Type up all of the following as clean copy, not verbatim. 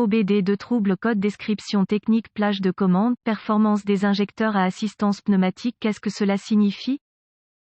OBD2 trouble code description technique plage de commande, performance des injecteurs à assistance pneumatique. Qu'est-ce que cela signifie?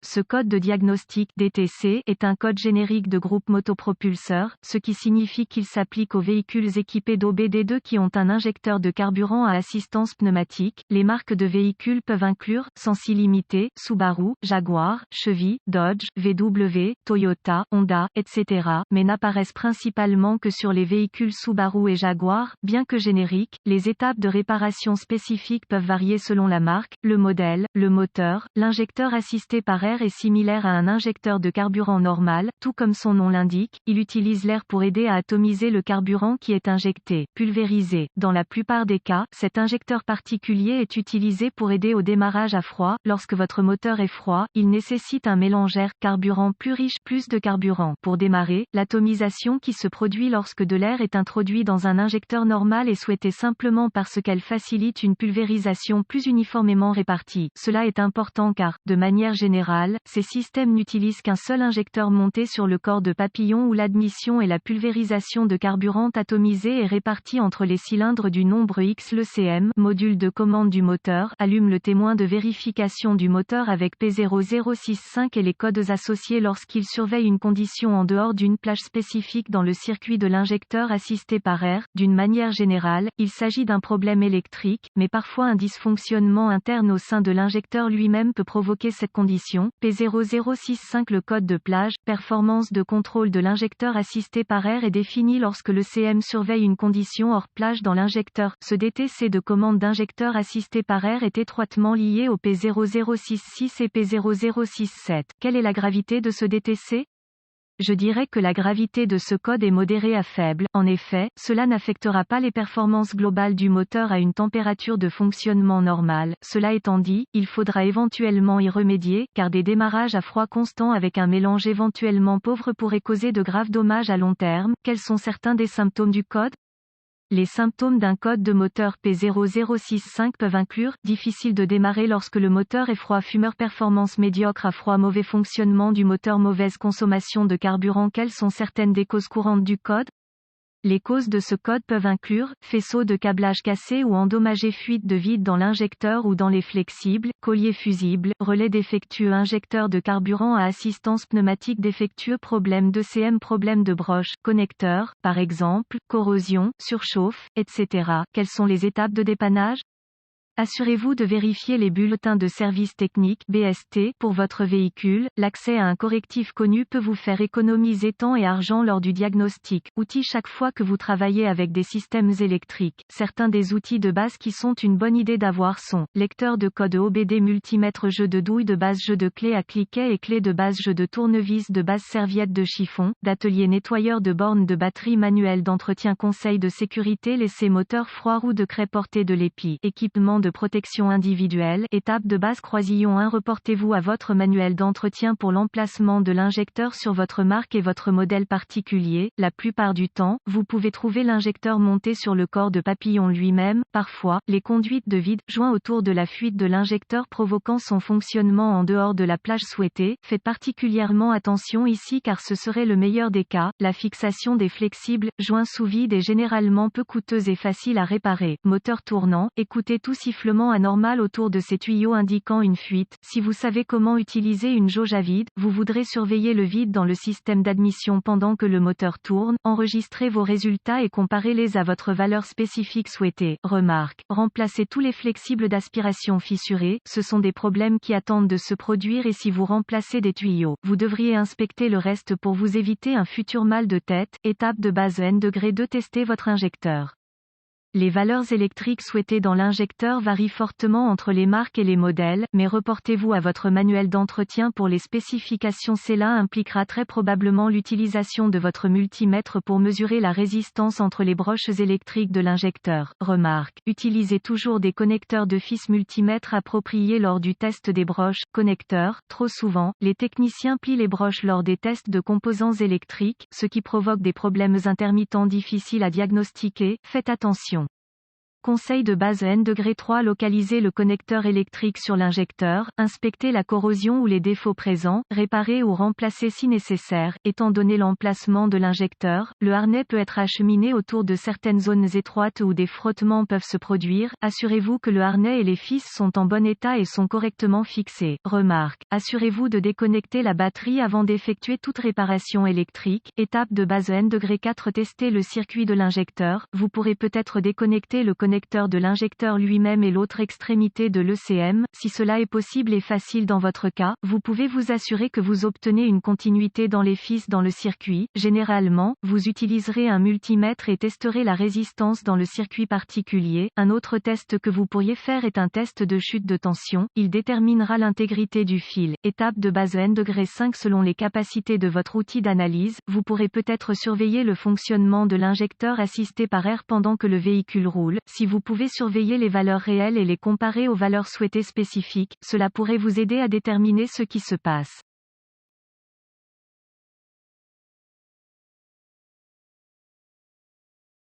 Ce code de diagnostic DTC est un code générique de groupe motopropulseur, ce qui signifie qu'il s'applique aux véhicules équipés d'OBD2 qui ont un injecteur de carburant à assistance pneumatique. Les marques de véhicules peuvent inclure Sensi Limited, Subaru, Jaguar, Chevy, Dodge, VW, Toyota, Honda, etc., mais n'apparaissent principalement que sur les véhicules Subaru et Jaguar. Bien que génériques, les étapes de réparation spécifiques peuvent varier selon la marque, le modèle, le moteur. L'injecteur assisté par air est similaire à un injecteur de carburant normal, tout comme son nom l'indique, il utilise l'air pour aider à atomiser le carburant qui est injecté, pulvérisé. Dans la plupart des cas, cet injecteur particulier est utilisé pour aider au démarrage à froid. Lorsque votre moteur est froid, il nécessite un mélange air-carburant plus riche, plus de carburant. Pour démarrer, l'atomisation qui se produit lorsque de l'air est introduit dans un injecteur normal est souhaitée simplement parce qu'elle facilite une pulvérisation plus uniformément répartie. Cela est important car, de manière générale, ces systèmes n'utilisent qu'un seul injecteur monté sur le corps de papillon où l'admission et la pulvérisation de carburant atomisé est répartie entre les cylindres du nombre X. Le CM, module de commande du moteur, allume le témoin de vérification du moteur avec P0065 et les codes associés lorsqu'il surveille une condition en dehors d'une plage spécifique dans le circuit de l'injecteur assisté par air. D'une manière générale, il s'agit d'un problème électrique, mais parfois un dysfonctionnement interne au sein de l'injecteur lui-même peut provoquer cette condition. P0065. Le code de plage, performance de contrôle de l'injecteur assisté par air est défini lorsque le CM surveille une condition hors plage dans l'injecteur. Ce DTC de commande d'injecteur assisté par air est étroitement lié au P0066 et P0067. Quelle est la gravité de ce DTC? Je dirais que la gravité de ce code est modérée à faible. En effet, cela n'affectera pas les performances globales du moteur à une température de fonctionnement normale. Cela étant dit, il faudra éventuellement y remédier, car des démarrages à froid constant avec un mélange éventuellement pauvre pourraient causer de graves dommages à long terme. Quels sont certains des symptômes du code? Les symptômes d'un code de moteur P0065 peuvent inclure difficile de démarrer lorsque le moteur est froid, fumeur, performance médiocre à froid, mauvais fonctionnement du moteur, mauvaise consommation de carburant. Quelles sont certaines des causes courantes du code? Les causes de ce code peuvent inclure faisceau de câblage cassé ou endommagé, fuite de vide dans l'injecteur ou dans les flexibles, collier fusible, relais défectueux, injecteur de carburant à assistance pneumatique défectueux, problème de CM, problème de broche, connecteur, par exemple, corrosion, surchauffe, etc. Quelles sont les étapes de dépannage? Assurez-vous de vérifier les bulletins de service technique (BST) pour votre véhicule. L'accès à un correctif connu peut vous faire économiser temps et argent lors du diagnostic. Outils. Chaque fois que vous travaillez avec des systèmes électriques, certains des outils de base qui sont une bonne idée d'avoir sont lecteur de code OBD, multimètre, jeu de douille de base, jeu de clé à cliquet et clé de base, jeu de tournevis de base, serviette de chiffon, d'atelier, nettoyeur de borne de batterie, manuel d'entretien, conseil de sécurité, laisser moteur froid, roue de craie, portée de l'épi, équipement de protection individuelle. Étape de base. Croisillon 1. Reportez-vous à votre manuel d'entretien pour l'emplacement de l'injecteur sur votre marque et votre modèle particulier. La plupart du temps, vous pouvez trouver l'injecteur monté sur le corps de papillon lui-même. Parfois, les conduites de vide, joints autour de la fuite de l'injecteur provoquant son fonctionnement en dehors de la plage souhaitée. Faites particulièrement attention ici car ce serait le meilleur des cas. La fixation des flexibles, joints sous vide est généralement peu coûteuse et facile à réparer. Moteur tournant. Écoutez tout sifflement anormal autour de ces tuyaux indiquant une fuite. Si vous savez comment utiliser une jauge à vide, vous voudrez surveiller le vide dans le système d'admission pendant que le moteur tourne. Enregistrez vos résultats et comparez-les à votre valeur spécifique souhaitée. Remarque. Remplacez tous les flexibles d'aspiration fissurés. Ce sont des problèmes qui attendent de se produire et si vous remplacez des tuyaux, vous devriez inspecter le reste pour vous éviter un futur mal de tête. Étape de base. N°2. Testez votre injecteur. Les valeurs électriques souhaitées dans l'injecteur varient fortement entre les marques et les modèles, mais reportez-vous à votre manuel d'entretien pour les spécifications. Cela impliquera très probablement l'utilisation de votre multimètre pour mesurer la résistance entre les broches électriques de l'injecteur. Remarque. Utilisez toujours des connecteurs de fils multimètre appropriés lors du test des broches. Connecteurs. Trop souvent, les techniciens plient les broches lors des tests de composants électriques, ce qui provoque des problèmes intermittents difficiles à diagnostiquer. Faites attention. Conseil de base N°3 localiser le connecteur électrique sur l'injecteur, inspecter la corrosion ou les défauts présents, réparer ou remplacer si nécessaire. Étant donné l'emplacement de l'injecteur, le harnais peut être acheminé autour de certaines zones étroites où des frottements peuvent se produire. Assurez-vous que le harnais et les fils sont en bon état et sont correctement fixés. Remarque. Assurez-vous de déconnecter la batterie avant d'effectuer toute réparation électrique. Étape de base N°4 tester le circuit de l'injecteur. Vous pourrez peut-être déconnecter le connecteur de l'injecteur lui-même et l'autre extrémité de l'ECM. Si cela est possible et facile dans votre cas, vous pouvez vous assurer que vous obtenez une continuité dans les fils dans le circuit. Généralement, vous utiliserez un multimètre et testerez la résistance dans le circuit particulier. Un autre test que vous pourriez faire est un test de chute de tension. Il déterminera l'intégrité du fil. Étape de base N°5 selon les capacités de votre outil d'analyse. Vous pourrez peut-être surveiller le fonctionnement de l'injecteur assisté par air pendant que le véhicule roule. Si vous pouvez surveiller les valeurs réelles et les comparer aux valeurs souhaitées spécifiques, cela pourrait vous aider à déterminer ce qui se passe.